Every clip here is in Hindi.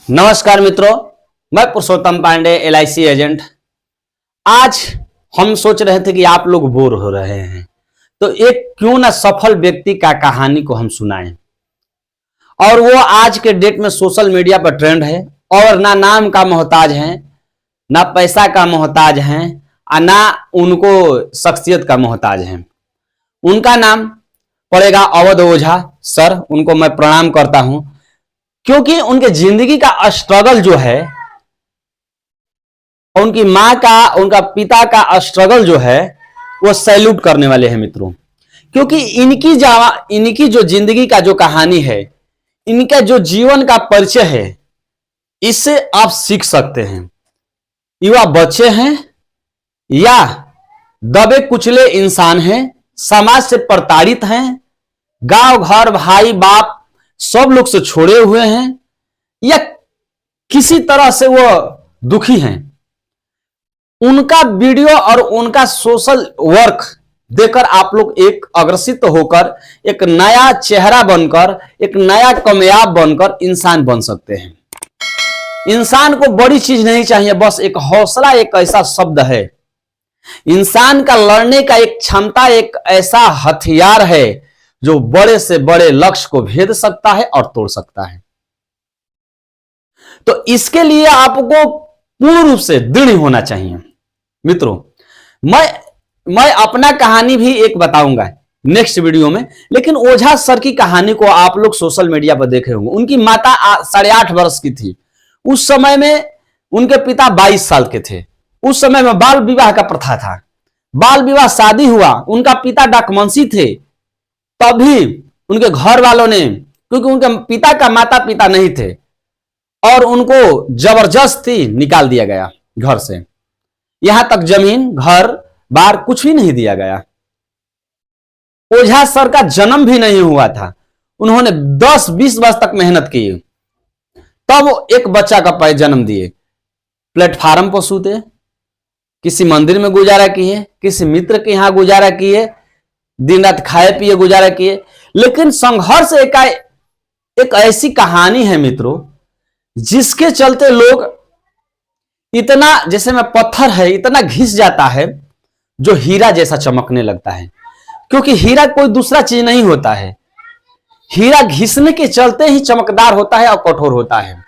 नमस्कार मित्रों, मैं पुरुषोत्तम पांडे LIC एजेंट। आज हम सोच रहे थे कि आप लोग बोर हो रहे हैं तो एक क्यों ना सफल व्यक्ति का कहानी को हम सुनाएं। और वो आज के डेट में सोशल मीडिया पर ट्रेंड है और ना नाम का मोहताज है, ना पैसा का मोहताज है और ना उनको शख्सियत का मोहताज है। उनका नाम पड़ेगा अवध ओझा सर। उनको मैं प्रणाम करता हूं क्योंकि उनके जिंदगी का स्ट्रगल जो है, उनकी मां का, उनका पिता का स्ट्रगल जो है वो सैल्यूट करने वाले हैं मित्रों। क्योंकि इनकी जो जिंदगी का जो कहानी है, इनका जो जीवन का परिचय है, इससे आप सीख सकते हैं। युवा बच्चे हैं या दबे कुचले इंसान हैं, समाज से प्रताड़ित हैं, गांव घर भाई बाप सब लोग से छोड़े हुए हैं या किसी तरह से वो दुखी हैं, उनका वीडियो और उनका सोशल वर्क देखकर आप लोग एक अग्रसित होकर एक नया चेहरा बनकर, एक नया कामयाब बनकर इंसान बन सकते हैं। इंसान को बड़ी चीज नहीं चाहिए, बस एक हौसला एक ऐसा शब्द है। इंसान का लड़ने का एक क्षमता एक ऐसा हथियार है जो बड़े से बड़े लक्ष्य को भेद सकता है और तोड़ सकता है। तो इसके लिए आपको पूर्ण रूप से दृढ़ होना चाहिए मित्रों। मैं अपना कहानी भी एक बताऊंगा नेक्स्ट वीडियो में, लेकिन ओझा सर की कहानी को आप लोग सोशल मीडिया पर देखे होंगे। उनकी माता 8.5 वर्ष की थी। उस समय में उनके पिता 22 साल के थे। उस समय में बाल विवाह का प्रथा था। बाल विवाह शादी हुआ, उनका पिता डाकमंसी थे, तभी उनके घर वालों ने, क्योंकि उनके पिता का माता पिता नहीं थे और उनको जबरदस्ती निकाल दिया गया घर से। यहां तक जमीन घर बार कुछ भी नहीं दिया गया। ओझा सर का जन्म भी नहीं हुआ था। उन्होंने 10-20 वर्ष तक मेहनत की, तब एक बच्चा का पैदा जन्म दिए। प्लेटफार्म पर सूते, किसी मंदिर में गुजारा किए, किसी मित्र के यहां गुजारा किए, दिन रात खाए पिए गुजारा किए। लेकिन संघर्ष एक ऐसी कहानी है मित्रों, जिसके चलते लोग इतना, जैसे में पत्थर है, इतना घिस जाता है जो हीरा जैसा चमकने लगता है। क्योंकि हीरा कोई दूसरा चीज नहीं होता है, हीरा घिसने के चलते ही चमकदार होता है और कठोर होता है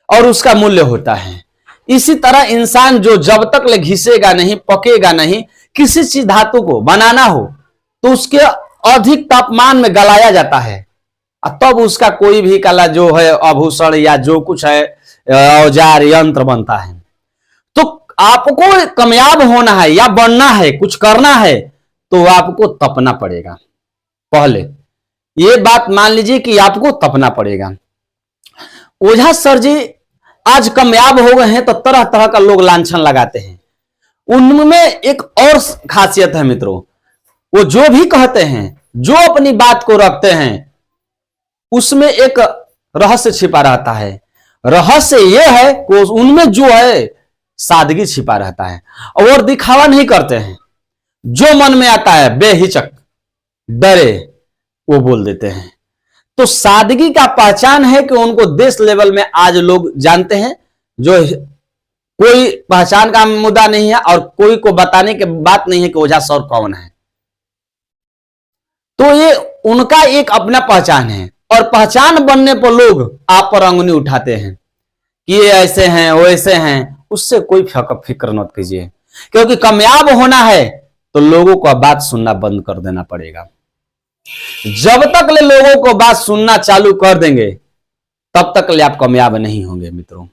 और उसका मूल्य होता है। इसी तरह इंसान जो जब तक ले घिसेगा नहीं, पकेगा नहीं, किसी चीज धातु को बनाना हो तो उसके अधिक तापमान में गलाया जाता है, तब उसका कोई भी कला जो है, आभूषण या जो कुछ है, औजार यंत्र बनता है। तो आपको कामयाब होना है या बनना है, कुछ करना है, तो आपको तपना पड़ेगा। पहले ये बात मान लीजिए कि आपको तपना पड़ेगा। ओझा सर जी आज कामयाब हो गए हैं तो तरह तरह का लोग लांछन लगाते हैं। उनमें एक और खासियत है मित्रों, वो जो भी कहते हैं, जो अपनी बात को रखते हैं, उसमें एक रहस्य छिपा रहता है। रहस्य यह है कि उनमें जो है सादगी छिपा रहता है और दिखावा नहीं करते हैं। जो मन में आता है बेहिचक डरे वो बोल देते हैं। तो सादगी का पहचान है कि उनको देश लेवल में आज लोग जानते हैं। जो कोई पहचान का मुद्दा नहीं है और कोई को बताने की बात नहीं है कि ओझा सर कौन है। तो ये उनका एक अपना पहचान है और पहचान बनने पर लोग आप पर अंगुली उठाते हैं कि ये ऐसे हैं, वो ऐसे हैं। उससे कोई फिक्र मत कीजिए, क्योंकि कामयाब होना है तो लोगों को बात सुनना बंद कर देना पड़ेगा। जब तक ले लोगों को बात सुनना चालू कर देंगे, तब तक ले आप कामयाब नहीं होंगे मित्रों।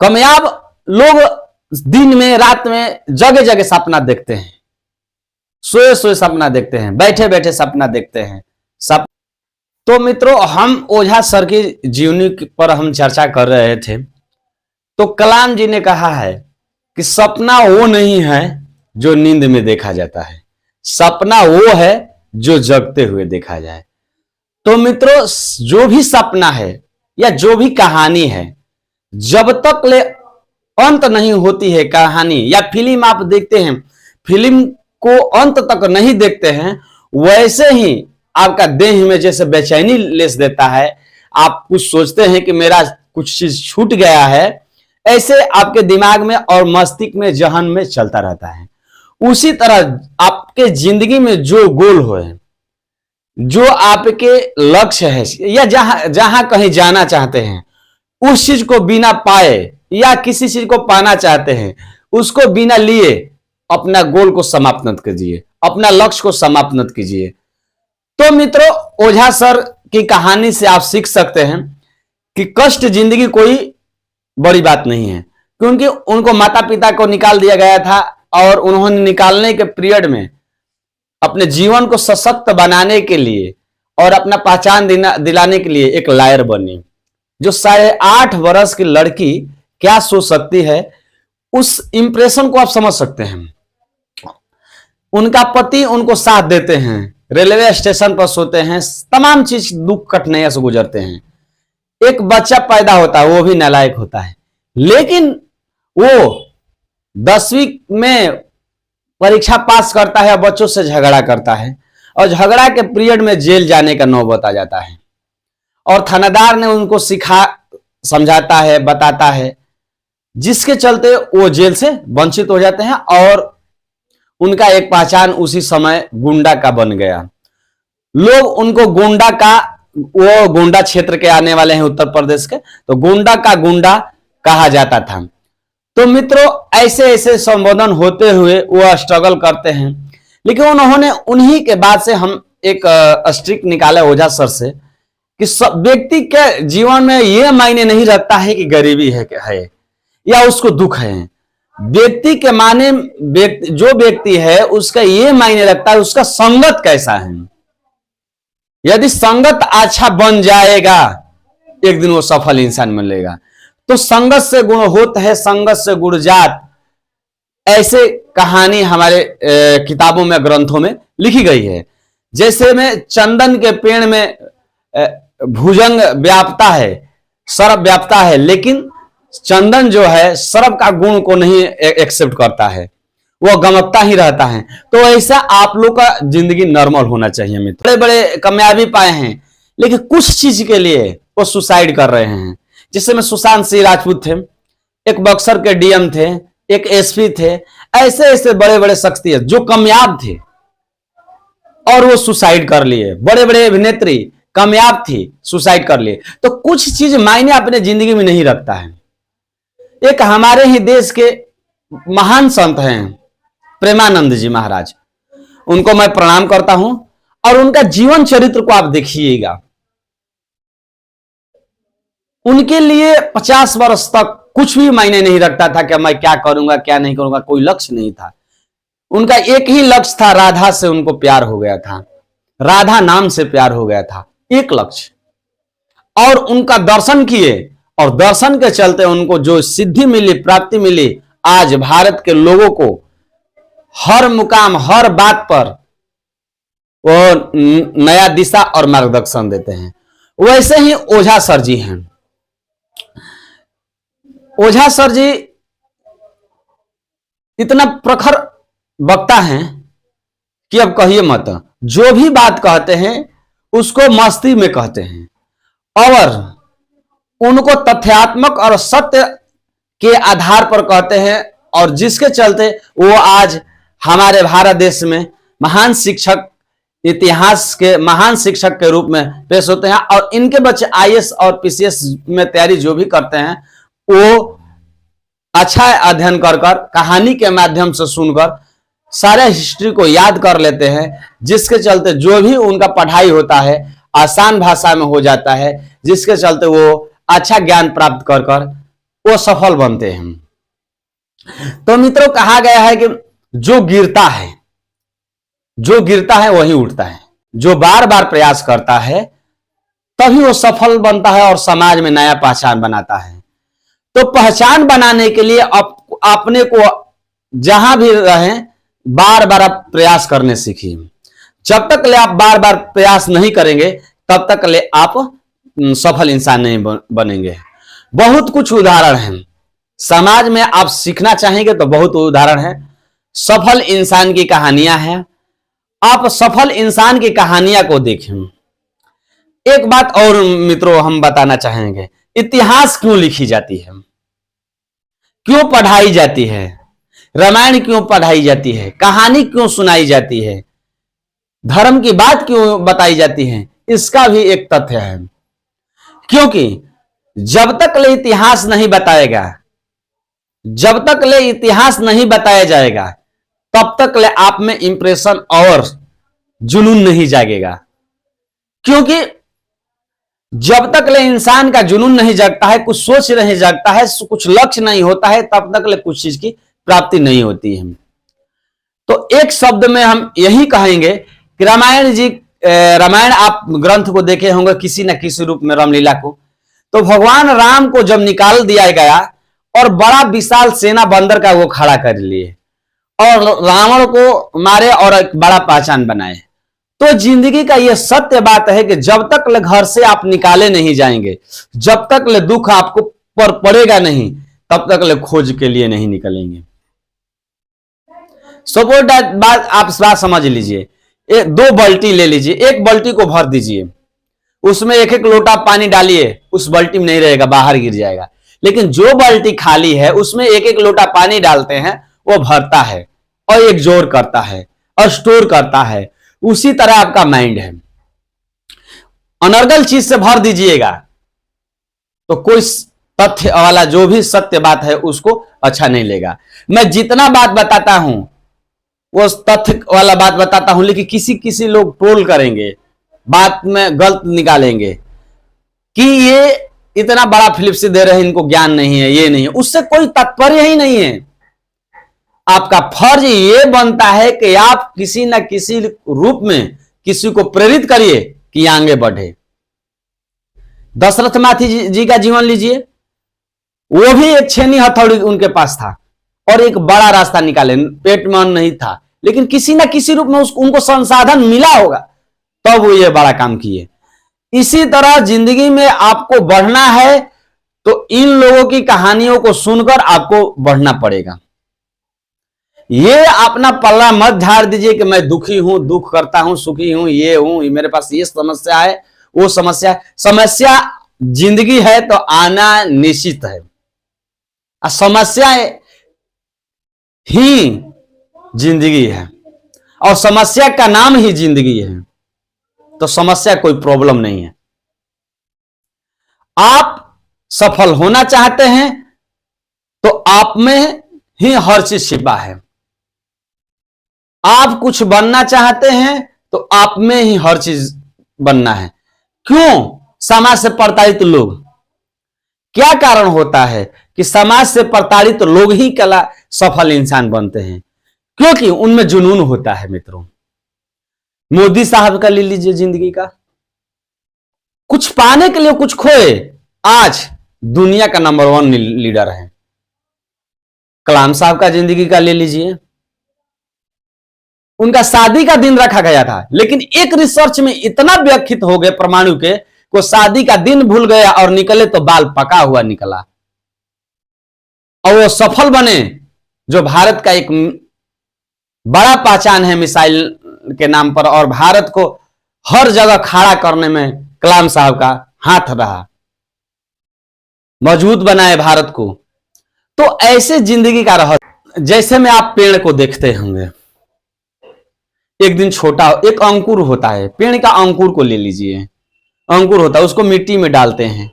कामयाब लोग दिन में, रात में, जगह जगह सपना देखते हैं, सोए सोए सपना देखते हैं, बैठे बैठे सपना देखते हैं। तो मित्रों, हम ओझा सर की जीवनी पर हम चर्चा कर रहे थे। तो कलाम जी ने कहा है कि सपना वो नहीं है जो नींद में देखा जाता है, सपना वो है जो जगते हुए देखा जाए। तो मित्रों, जो भी सपना है या जो भी कहानी है, जब तक ले अंत नहीं होती है कहानी, या फिल्म आप देखते हैं, फिल्म को अंत तक नहीं देखते हैं, वैसे ही आपका देह में जैसे बेचैनी लेस देता है, आप कुछ सोचते हैं कि मेरा कुछ चीज छूट गया है, ऐसे आपके दिमाग में और मस्तिष्क में, जहन में चलता रहता है। उसी तरह आपके जिंदगी में जो गोल हो, जो आपके लक्ष्य है, या जहां कहीं जाना चाहते हैं, उस चीज को बिना पाए या किसी चीज को पाना चाहते हैं, उसको बिना लिए अपना गोल को समाप्त मत कीजिए, अपना लक्ष्य को समाप्त मत कीजिए। तो मित्रों, ओझा सर की कहानी से आप सीख सकते हैं कि कष्ट जिंदगी कोई बड़ी बात नहीं है, क्योंकि उनको माता पिता को निकाल दिया गया था और उन्होंने निकालने के पीरियड में अपने जीवन को सशक्त बनाने के लिए और अपना पहचान दिलाने के लिए एक लायर बनी। जो 8.5 वर्ष की लड़की क्या सोच सकती है, उस इंप्रेशन को आप समझ सकते हैं। उनका पति उनको साथ देते हैं, रेलवे स्टेशन पर सोते हैं, तमाम चीज दुख कठिनाइयों से गुजरते हैं। एक बच्चा पैदा होता है, वो भी नालायक होता है, लेकिन वो 10वीं में परीक्षा पास करता है, बच्चों से झगड़ा करता है और झगड़ा के पीरियड में जेल जाने का नौबत आ जाता है और थानेदार ने उनको समझाता है, बताता है, जिसके चलते वो जेल से वंचित हो जाते हैं और उनका एक पहचान उसी समय गुंडा का बन गया। लोग उनको गुंडा का, वो गुंडा क्षेत्र के आने वाले हैं उत्तर प्रदेश के, तो गुंडा का गुंडा कहा जाता था। तो मित्रों, ऐसे ऐसे संबोधन होते हुए वो स्ट्रगल करते हैं, लेकिन उन्होंने उन्हीं के बाद से हम एक स्ट्रिक निकाला ओझा सर से कि सब व्यक्ति के जीवन में यह मायने नहीं रखता है कि गरीबी है या उसको दुख है। व्यक्ति के माने जो व्यक्ति है उसका ये मायने रखता है उसका संगत कैसा है। यदि संगत अच्छा बन जाएगा, एक दिन वो सफल इंसान मिलेगा। तो संगत से गुण होत है, संगत से गुण जात, ऐसे कहानी हमारे किताबों में, ग्रंथों में लिखी गई है। जैसे में चंदन के पेड़ में भुजंग व्यापता है, सर्प व्यापता है, लेकिन चंदन जो है सर्प का गुण को नहीं एक्सेप्ट करता है, वो गमकता ही रहता है। तो ऐसा आप लोग का जिंदगी नॉर्मल होना चाहिए मित्र। बड़े बड़े कामयाबी पाए हैं, लेकिन कुछ चीज के लिए वो सुसाइड कर रहे हैं। जिससे में सुशांत सिंह राजपूत थे, एक बक्सर के डीएम थे, एक एसपी थे, ऐसे ऐसे बड़े बड़े शख्सियत जो कामयाब थे और वो सुसाइड कर लिए। बड़े बड़े अभिनेत्री कामयाब थी, सुसाइड कर लिए। तो कुछ चीज मायने अपने जिंदगी में नहीं रखता है। एक हमारे ही देश के महान संत हैं प्रेमानंद जी महाराज, उनको मैं प्रणाम करता हूं और उनका जीवन चरित्र को आप देखिएगा। उनके लिए 50 वर्ष तक कुछ भी मायने नहीं रखता था कि मैं क्या करूंगा क्या नहीं करूंगा, कोई लक्ष्य नहीं था। उनका एक ही लक्ष्य था, राधा से उनको प्यार हो गया था, राधा नाम से प्यार हो गया था, एक लक्ष्य। और उनका दर्शन किए और दर्शन के चलते उनको जो सिद्धि मिली, प्राप्ति मिली, आज भारत के लोगों को हर मुकाम, हर बात पर वो नया दिशा और मार्गदर्शन देते हैं। वैसे ही ओझा सर जी हैं। ओझा सर जी इतना प्रखर वक्ता हैं कि अब कहिए मत। जो भी बात कहते हैं उसको मस्ती में कहते हैं और उनको तथ्यात्मक और सत्य के आधार पर कहते हैं, और जिसके चलते वो आज हमारे भारत देश में महान शिक्षक, इतिहास के महान शिक्षक के रूप में पेश होते हैं। और इनके बच्चे आईएएस और पीसीएस में तैयारी जो भी करते हैं वो अच्छा अध्ययन कर कहानी के माध्यम से सुनकर सारे हिस्ट्री को याद कर लेते हैं, जिसके चलते जो भी उनका पढ़ाई होता है आसान भाषा में हो जाता है, जिसके चलते वो अच्छा ज्ञान प्राप्त कर वो सफल बनते हैं। तो मित्रों, कहा गया है कि जो गिरता है वही उठता है। जो बार बार प्रयास करता है तभी वो सफल बनता है और समाज में नया पहचान बनाता है। तो पहचान बनाने के लिए अपने को जहां भी रहें बार बार आप प्रयास करने सीखिए। जब तक ले आप बार बार प्रयास नहीं करेंगे तब तक ले आप सफल इंसान नहीं बनेंगे। बहुत कुछ उदाहरण हैं समाज में, आप सीखना चाहेंगे तो बहुत उदाहरण है। सफल इंसान की कहानियां हैं, आप सफल इंसान की कहानियां को देखें। एक बात और मित्रों हम बताना चाहेंगे, इतिहास क्यों लिखी जाती है, क्यों पढ़ाई जाती है, रामायण क्यों पढ़ाई जाती है, कहानी क्यों सुनाई जाती है, धर्म की बात क्यों बताई जाती है, इसका भी एक तथ्य है। क्योंकि जब तक ले इतिहास नहीं बताएगा, जब तक ले इतिहास नहीं बताया जाएगा, तब तक ले आप में इंप्रेशन और जुनून नहीं जागेगा। क्योंकि जब तक ले इंसान का जुनून नहीं जागता है, कुछ सोच नहीं जागता है, कुछ लक्ष्य नहीं होता है, तब तक ले कुछ चीज की प्राप्ति नहीं होती है। तो एक शब्द में हम यही कहेंगे कि रामायण आप ग्रंथ को देखे होंगे किसी न किसी रूप में, रामलीला को। तो भगवान राम को जब निकाल दिया गया और बड़ा विशाल सेना बंदर का वो खड़ा कर लिए और रावण को मारे और एक बड़ा पहचान बनाए। तो जिंदगी का ये सत्य बात है कि जब तक ले घर से आप निकाले नहीं जाएंगे, जब तक ले दुख आपको पर पड़ेगा नहीं, तब तक ले खोज के लिए नहीं निकलेंगे। सपोज बात आप बात समझ लीजिए, 2 बाल्टी ले लीजिए, एक बाल्टी को भर दीजिए, उसमें एक एक लोटा पानी डालिए, उस बाल्टी में नहीं रहेगा, बाहर गिर जाएगा। लेकिन जो बाल्टी खाली है उसमें एक एक लोटा पानी डालते हैं, वो भरता है और एक जोर करता है और स्टोर करता है। उसी तरह आपका माइंड है, अनर्गल चीज से भर दीजिएगा तो कोई तथ्य वाला जो भी सत्य बात है उसको अच्छा नहीं लेगा। मैं जितना बात बताता हूं वो तथ्य वाला बात बताता हूं, लेकिन किसी लोग ट्रोल करेंगे, बात में गलत निकालेंगे कि ये इतना बड़ा फिलिप से दे रहे हैं, इनको ज्ञान नहीं है, ये नहीं है, उससे कोई तात्पर्य ही नहीं है। आपका फर्ज ये बनता है कि आप किसी न किसी रूप में किसी को प्रेरित करिए कि आगे बढ़े। दशरथ माथी जी का जीवन लीजिए, वो भी एक छेनी हथौड़ी उनके पास था और एक बड़ा रास्ता निकाले, पेट में अन्न नहीं था, लेकिन किसी न किसी रूप में उनको संसाधन मिला होगा तब वो ये बड़ा काम किए। इसी तरह जिंदगी में आपको बढ़ना है तो इन लोगों की कहानियों को सुनकर आपको बढ़ना पड़ेगा। ये अपना पल्ला मत झाड़ दीजिए कि मैं दुखी हूं, दुख करता हूं, सुखी हूं, ये हूं, मेरे पास ये समस्या है, वो समस्या है। समस्या जिंदगी है तो आना निश्चित है, समस्या ही जिंदगी है और समस्या का नाम ही जिंदगी है। तो समस्या कोई प्रॉब्लम नहीं है। आप सफल होना चाहते हैं तो आप में ही हर चीज छिपा है। आप कुछ बनना चाहते हैं तो आप में ही हर चीज बनना है। क्यों? समाज से प्रताड़ित लोग, क्या कारण होता है कि समाज से प्रताड़ित लोग ही कला सफल इंसान बनते हैं? क्योंकि उनमें जुनून होता है। मित्रों, मोदी साहब का ले लीजिए, जिंदगी का कुछ पाने के लिए कुछ खोए, आज दुनिया का नंबर 1 लीडर है। कलाम साहब का जिंदगी का ले लीजिए, उनका शादी का दिन रखा गया था, लेकिन एक रिसर्च में इतना व्याख्यित हो गए परमाणु के को शादी का दिन भूल गया और निकले तो बाल पका हुआ निकला और वो सफल बने। जो भारत का एक बड़ा पहचान है मिसाइल के नाम पर, और भारत को हर जगह खड़ा करने में कलाम साहब का हाथ रहा, मजबूत बनाए भारत को। तो ऐसे जिंदगी का रहस्य, जैसे में आप पेड़ को देखते होंगे, एक दिन छोटा एक अंकुर होता है, पेड़ का अंकुर को ले लीजिए, अंकुर होता है, उसको मिट्टी में डालते हैं,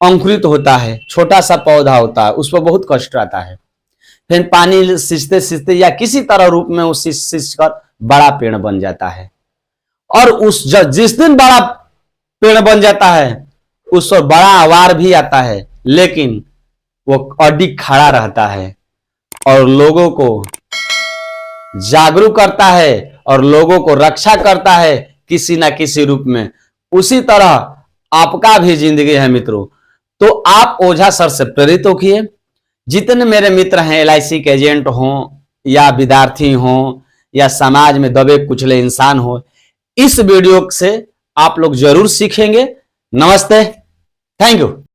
अंकुरित होता है, छोटा सा पौधा होता है, उस पर बहुत कष्ट आता है, फिर पानी सींचते सींचते या किसी तरह रूप में वो सींच कर बड़ा पेड़ बन जाता है। और उस जिस दिन बड़ा पेड़ बन जाता है उस पर बड़ा आवार भी आता है, लेकिन वो अडिग खड़ा रहता है और लोगों को जागरूक करता है और लोगों को रक्षा करता है किसी ना किसी रूप में। उसी तरह आपका भी जिंदगी है मित्रों। तो आप ओझा सर से प्रेरित होइए। जितने मेरे मित्र हैं, LIC के एजेंट हों या विद्यार्थी हों या समाज में दबे कुचले इंसान हो, इस वीडियो से आप लोग जरूर सीखेंगे। नमस्ते, थैंक यू।